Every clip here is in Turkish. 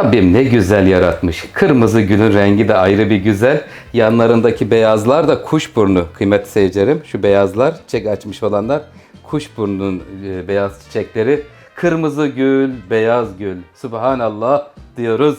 Rabbim ne güzel yaratmış. Kırmızı gülün rengi de ayrı bir güzel. Yanlarındaki beyazlar da kuşburnu. Kıymetli seyircilerim, şu beyazlar, çiçek açmış olanlar kuşburnunun beyaz çiçekleri. Kırmızı gül, beyaz gül. Subhanallah diyoruz.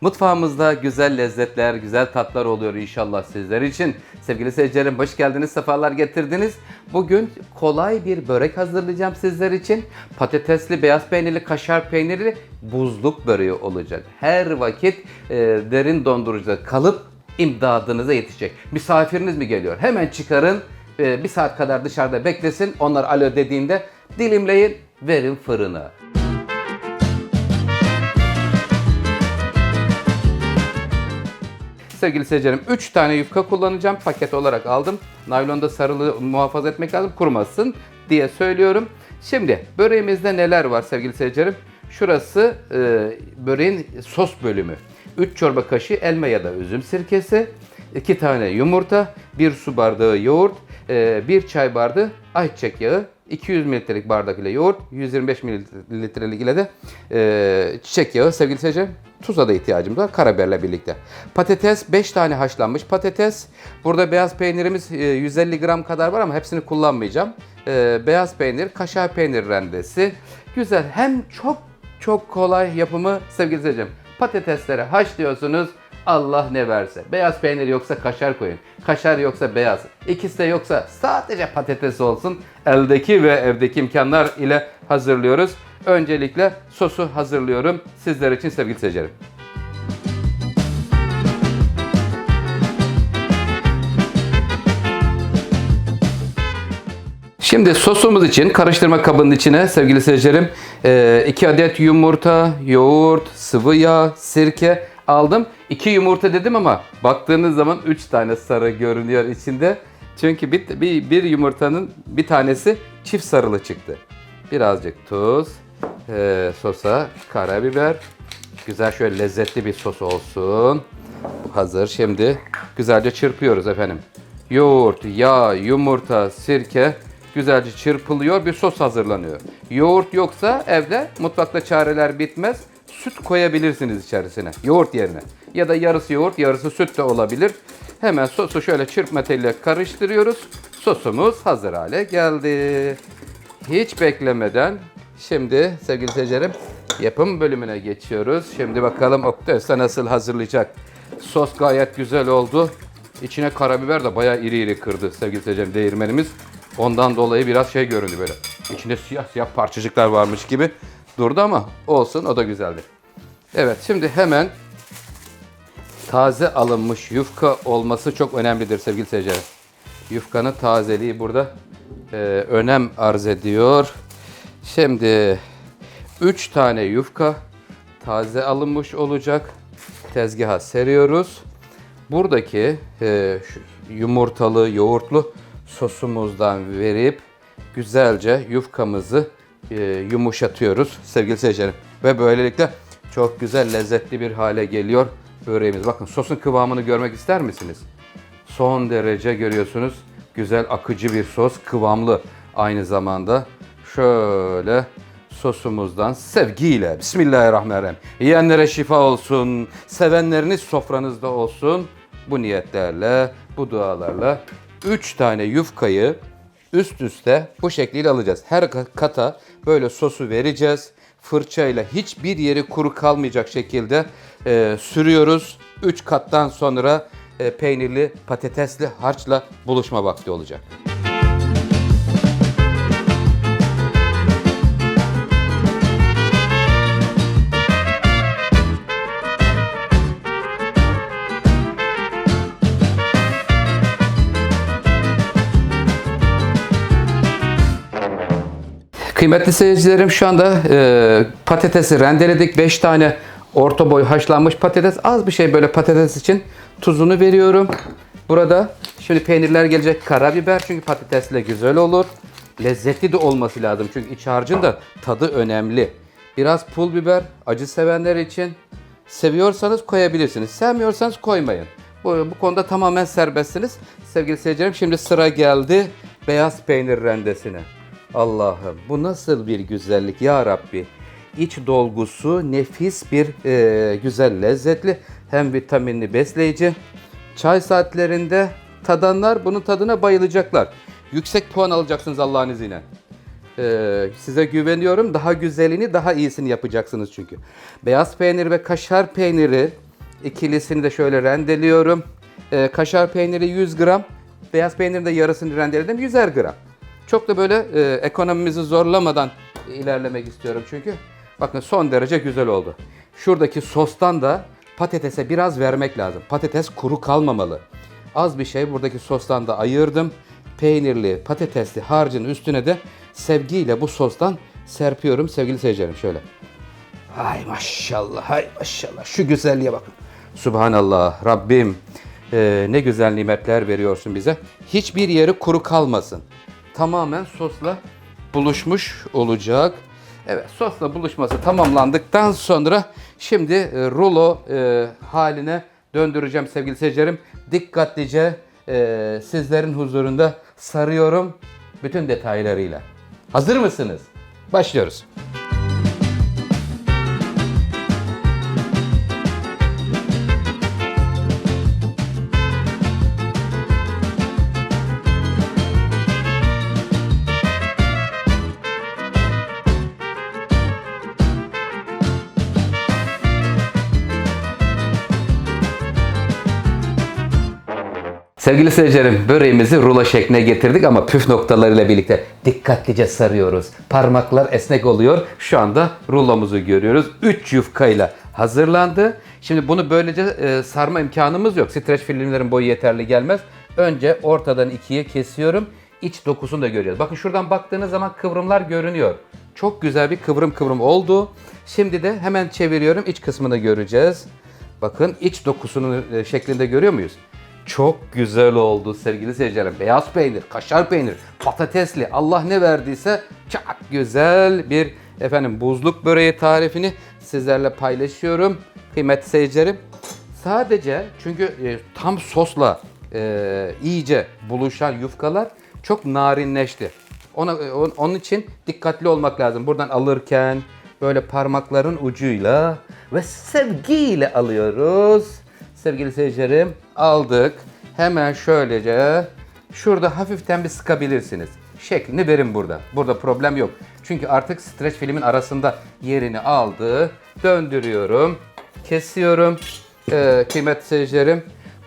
Mutfağımızda güzel lezzetler, güzel tatlar oluyor inşallah sizler için. Sevgili seyircilerim, hoş geldiniz, sefalar getirdiniz. Bugün kolay bir börek hazırlayacağım sizler için. Patatesli, beyaz peynirli, kaşar peynirli buzluk böreği olacak. Her vakit derin dondurucuda kalıp imdadınıza yetişecek. Misafiriniz mi geliyor? Hemen çıkarın, bir saat kadar dışarıda beklesin. Onlar alo dediğinde dilimleyin, verin fırına. Sevgili seyircilerim, 3 tane yufka kullanacağım. Paket olarak aldım. Naylonda sarılı muhafaza etmek lazım, kurumasın diye söylüyorum. Şimdi böreğimizde neler var sevgili seyircilerim? Şurası böreğin sos bölümü. 3 çorba kaşığı elma ya da üzüm sirkesi, 2 tane yumurta, 1 su bardağı yoğurt, 1 çay bardağı ayçiçek yağı, 200 mililitrelik bardak ile yoğurt, 125 mililitrelik ile de çiçek yağı sevgili seyircilerim. Tuza da ihtiyacımız var karabiberle birlikte. Patates 5 tane haşlanmış patates. Burada beyaz peynirimiz 150 gram kadar var ama hepsini kullanmayacağım. Beyaz peynir, kaşar peynir rendesi. Güzel, hem çok kolay yapımı sevgili seyircilerim. Patatesleri haşlıyorsunuz. Allah ne verse. Beyaz peynir yoksa kaşar koyun. Kaşar yoksa beyaz. İkisi de yoksa sadece patates olsun. Eldeki ve evdeki imkanlar ile hazırlıyoruz. Öncelikle sosu hazırlıyorum sizler için sevgili seyircilerim. Şimdi sosumuz için karıştırma kabının içine sevgili seyircilerim 2 adet yumurta, yoğurt, sıvı yağ, sirke aldım. 2 yumurta dedim ama baktığınız zaman 3 tane sarı görünüyor içinde. Çünkü bir yumurtanın bir tanesi çift sarılı çıktı. Birazcık tuz, sosa karabiber. Güzel şöyle lezzetli bir sos olsun. Bu hazır. Şimdi güzelce çırpıyoruz efendim. Yoğurt, yağ, yumurta, sirke güzelce çırpılıyor. Bir sos hazırlanıyor. Yoğurt yoksa evde mutfakta çareler bitmez. Süt koyabilirsiniz içerisine. Yoğurt yerine. Ya da yarısı yoğurt, yarısı süt de olabilir. Hemen sosu şöyle çırpma teliyle karıştırıyoruz. Sosumuz hazır hale geldi. Hiç beklemeden şimdi sevgili seyircilerim yapım bölümüne geçiyoruz. Şimdi bakalım Oktay Usta nasıl hazırlayacak. Sos gayet güzel oldu. İçine karabiber de bayağı iri iri kırdı sevgili seyircilerim değirmenimiz. Ondan dolayı biraz şey göründü böyle. İçinde siyah siyah parçacıklar varmış gibi durdu ama olsun, o da güzeldi. Evet, şimdi hemen taze alınmış yufka olması çok önemlidir sevgili seyircilerim. Yufkanın tazeliği burada önem arz ediyor. Şimdi 3 tane yufka taze alınmış olacak. Tezgaha seriyoruz. Buradaki yumurtalı, yoğurtlu sosumuzdan verip güzelce yufkamızı yumuşatıyoruz sevgili seyircilerim. Ve böylelikle çok güzel, lezzetli bir hale geliyor böreğimiz. Bakın sosun kıvamını görmek ister misiniz? Son derece görüyorsunuz. Güzel akıcı bir sos, kıvamlı aynı zamanda. Şöyle sosumuzdan sevgiyle, Bismillahirrahmanirrahim. Yiyenlere şifa olsun, sevenleriniz sofranızda olsun. Bu niyetlerle, bu dualarla 3 tane yufkayı üst üste bu şekliyle alacağız. Her kata böyle sosu vereceğiz. Fırçayla hiçbir yeri kuru kalmayacak şekilde sürüyoruz. 3 kattan sonra peynirli, patatesli harçla buluşma vakti olacak. Kıymetli seyircilerim, şu anda patatesi rendeledik. 5 tane orta boy haşlanmış patates. Az bir şey böyle patates için tuzunu veriyorum. Burada şimdi peynirler gelecek, karabiber çünkü patatesle güzel olur. Lezzetli de olması lazım çünkü iç harcın da tadı önemli. Biraz pul biber acı sevenler için. Seviyorsanız koyabilirsiniz. Sevmiyorsanız koymayın. Bu konuda tamamen serbestsiniz. Sevgili seyircilerim, şimdi sıra geldi beyaz peynir rendesine. Allah'ım, bu nasıl bir güzellik ya Rabbi. iç dolgusu nefis bir güzel lezzetli hem vitaminli besleyici. Çay saatlerinde tadanlar bunun tadına bayılacaklar. Yüksek puan alacaksınız Allah'ın izniyle. Size güveniyorum. Daha güzelini, daha iyisini yapacaksınız çünkü. Beyaz peynir ve kaşar peyniri ikilisini de şöyle rendeliyorum. Kaşar peyniri 100 gram, beyaz peynirin de yarısını rendeledim 100'er gram. Çok da böyle ekonomimizi zorlamadan ilerlemek istiyorum çünkü. Bakın son derece güzel oldu. Şuradaki sostan da patatese biraz vermek lazım. Patates kuru kalmamalı. Az bir şey buradaki sostan da ayırdım. Peynirli, patatesli harcın üstüne de sevgiyle bu sostan serpiyorum sevgili seyircilerim şöyle. Hay maşallah, hay maşallah. Şu güzelliğe bakın. Subhanallah, Rabbim ne güzel nimetler veriyorsun bize. Hiçbir yeri kuru kalmasın. Tamamen sosla buluşmuş olacak. Evet, sosla buluşması tamamlandıktan sonra şimdi rulo haline döndüreceğim sevgili seyircilerim. Dikkatlice sizlerin huzurunda sarıyorum bütün detaylarıyla. Hazır mısınız? Başlıyoruz. Sevgili seyircilerim, böreğimizi rulo şekline getirdik ama püf noktalarıyla birlikte dikkatlice sarıyoruz. Parmaklar esnek oluyor. Şu anda rulomuzu görüyoruz. 3 yufkayla hazırlandı. Şimdi bunu böylece sarma imkanımız yok. Streç filmlerin boyu yeterli gelmez. Önce ortadan ikiye kesiyorum. İç dokusunu da görüyoruz. Bakın şuradan baktığınız zaman kıvrımlar görünüyor. Çok güzel bir kıvrım kıvrım oldu. Şimdi de hemen çeviriyorum. İç kısmını göreceğiz. Bakın iç dokusunun şeklinde görüyor muyuz? Çok güzel oldu sevgili seyircilerim. Beyaz peynir, kaşar peynir, patatesli, Allah ne verdiyse çok güzel bir buzluk böreği tarifini sizlerle paylaşıyorum. Kıymetli seyircilerim. Sadece çünkü tam sosla iyice buluşan yufkalar çok narinleşti. Onun için dikkatli olmak lazım. Buradan alırken böyle parmakların ucuyla ve sevgiyle alıyoruz. Sevgili seyircilerim, aldık. Hemen şöylece şurada hafiften bir sıkabilirsiniz. Şeklini verin burada. Burada problem yok. Çünkü artık streç filmin arasında yerini aldı. Döndürüyorum. Kesiyorum. Kıymetli seyircilerim,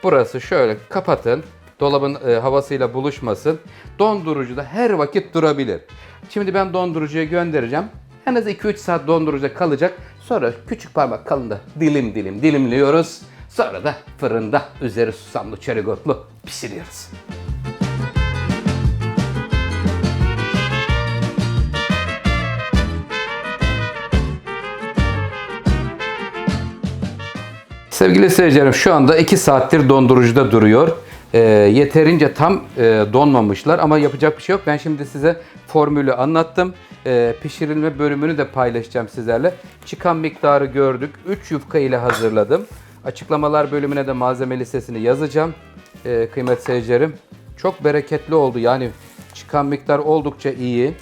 burası şöyle kapatın. Dolabın havasıyla buluşmasın. Dondurucuda her vakit durabilir. Şimdi ben dondurucuya göndereceğim. En az 2-3 saat dondurucuda kalacak. Sonra küçük parmak kalınlığı dilim dilim dilimliyoruz. Sonra da fırında üzeri susamlı çörek otlu pişiriyoruz. Sevgili seyircilerim, şu anda 2 saattir dondurucuda duruyor. Yeterince tam donmamışlar ama yapacak bir şey yok. Ben şimdi size formülü anlattım. Pişirilme bölümünü de paylaşacağım sizlerle. Çıkan miktarı gördük. 3 yufka ile hazırladım. Açıklamalar bölümüne de malzeme listesini yazacağım. Kıymetli seyircilerim, çok bereketli oldu. Yani çıkan miktar oldukça iyi.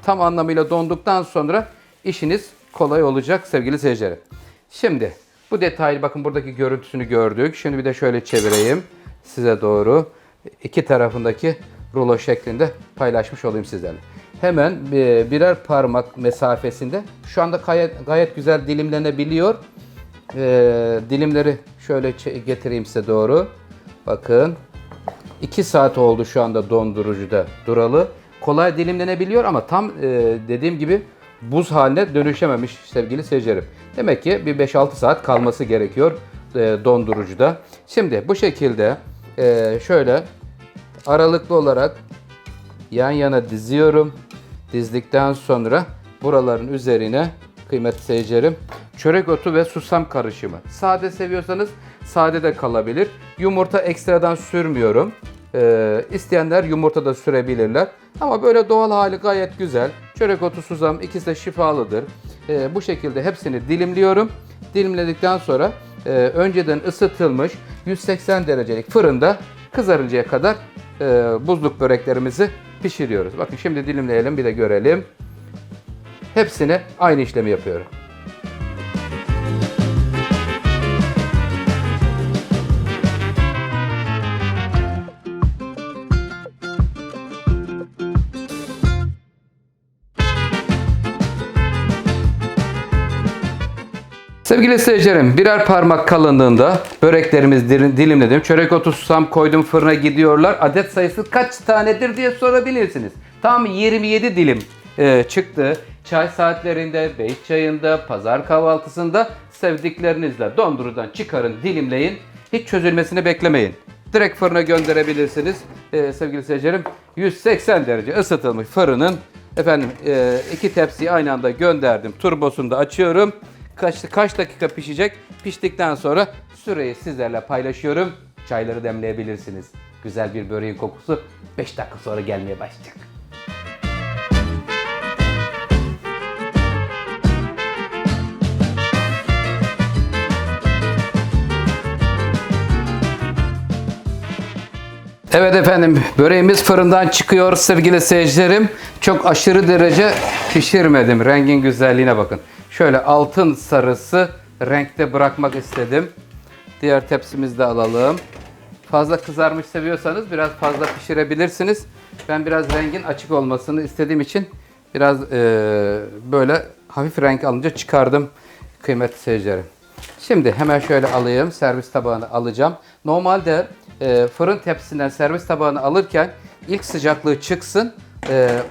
Tam anlamıyla donduktan sonra işiniz kolay olacak sevgili seyircilerim. Şimdi bu detaylı, bakın buradaki görüntüsünü gördük. Şimdi bir de şöyle çevireyim size doğru. İki tarafındaki rulo şeklinde paylaşmış olayım sizlerle. Hemen birer parmak mesafesinde şu anda gayet güzel dilimlenebiliyor. Dilimleri şöyle getireyim size doğru. Bakın 2 saat oldu şu anda dondurucuda duralı. Kolay dilimlenebiliyor ama tam dediğim gibi buz haline dönüşememiş sevgili seyircilerim. Demek ki bir 5-6 saat kalması gerekiyor dondurucuda. Şimdi bu şekilde şöyle aralıklı olarak yan yana diziyorum. Dizdikten sonra buraların üzerine kıymetli seyircilerim çörek otu ve susam karışımı. Sade seviyorsanız sade de kalabilir. Yumurta ekstradan sürmüyorum. İsteyenler yumurta da sürebilirler. Ama böyle doğal hali gayet güzel. Çörek otu, susam ikisi de şifalıdır. Bu şekilde hepsini dilimliyorum. Dilimledikten sonra önceden ısıtılmış 180 derecelik fırında kızarıncaya kadar buzluk böreklerimizi pişiriyoruz. Bakın şimdi dilimleyelim bir de görelim. hepsine aynı işlemi yapıyorum. Sevgili seyircilerim, birer parmak kalınlığında böreklerimiz dilimledim. Çörek otu, susam koydum, fırına gidiyorlar. Adet sayısı kaç tanedir diye sorabilirsiniz. Tam 27 dilim çıktı. Çay saatlerinde, beş çayında, pazar kahvaltısında sevdiklerinizle dondurudan çıkarın, dilimleyin. Hiç çözülmesini beklemeyin. Direkt fırına gönderebilirsiniz. Sevgili seyircilerim, 180 derece ısıtılmış fırının iki tepsiyi aynı anda gönderdim. Turbosunu da açıyorum. Kaç dakika pişecek? Piştikten sonra süreyi sizlerle paylaşıyorum. Çayları demleyebilirsiniz. Güzel bir böreğin kokusu 5 dakika sonra gelmeye başlayacak. Evet efendim, böreğimiz fırından çıkıyor sevgili seyircilerim. Çok aşırı derece pişirmedim. Rengin güzelliğine bakın. Şöyle altın sarısı renkte bırakmak istedim. Diğer tepsimizi de alalım. Fazla kızarmış seviyorsanız biraz fazla pişirebilirsiniz. Ben biraz rengin açık olmasını istediğim için biraz böyle hafif renk alınca çıkardım kıymetli seyircilerim. Şimdi hemen şöyle alayım. Servis tabağını alacağım. Normalde fırın tepsisinden servis tabağını alırken ilk sıcaklığı çıksın.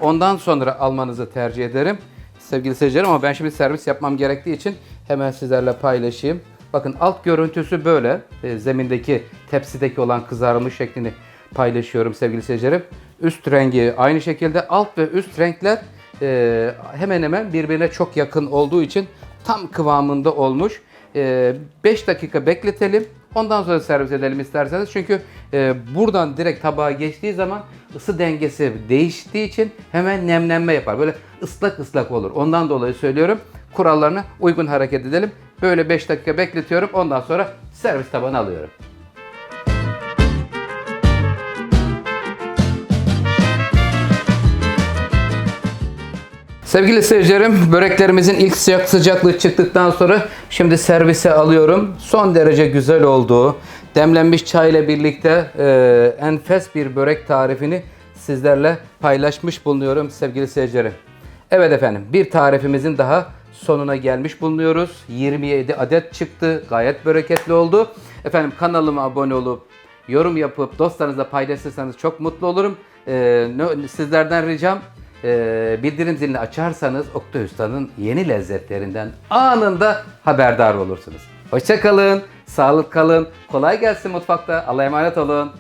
Ondan sonra almanızı tercih ederim. Sevgili seyircilerim, ama ben şimdi servis yapmam gerektiği için hemen sizlerle paylaşayım. Bakın alt görüntüsü böyle. Zemindeki tepsideki olan kızarmış şeklini paylaşıyorum sevgili seyircilerim. Üst rengi aynı şekilde, alt ve üst renkler hemen hemen birbirine çok yakın olduğu için tam kıvamında olmuş. 5 dakika bekletelim. Ondan sonra servis edelim isterseniz. Çünkü buradan direkt tabağa geçtiği zaman ısı dengesi değiştiği için hemen nemlenme yapar. Böyle ıslak ıslak olur. Ondan dolayı söylüyorum. Kurallarına uygun hareket edelim. Böyle 5 dakika bekletiyorum. Ondan sonra servis tabağına alıyorum. Sevgili seyircilerim, böreklerimizin ilk sıcaklığı çıktıktan sonra şimdi servise alıyorum. Son derece güzel olduğu, demlenmiş çay ile birlikte enfes bir börek tarifini sizlerle paylaşmış bulunuyorum sevgili seyircilerim. Evet efendim, bir tarifimizin daha sonuna gelmiş bulunuyoruz. 27 adet çıktı. Gayet bereketli oldu. Efendim, kanalıma abone olup yorum yapıp dostlarınızla paylaşırsanız çok mutlu olurum. Sizlerden ricam, bildirim zilini açarsanız Oktay Usta'nın yeni lezzetlerinden anında haberdar olursunuz. Hoşça kalın, sağlıklı kalın, kolay gelsin mutfakta. Allah'a emanet olun.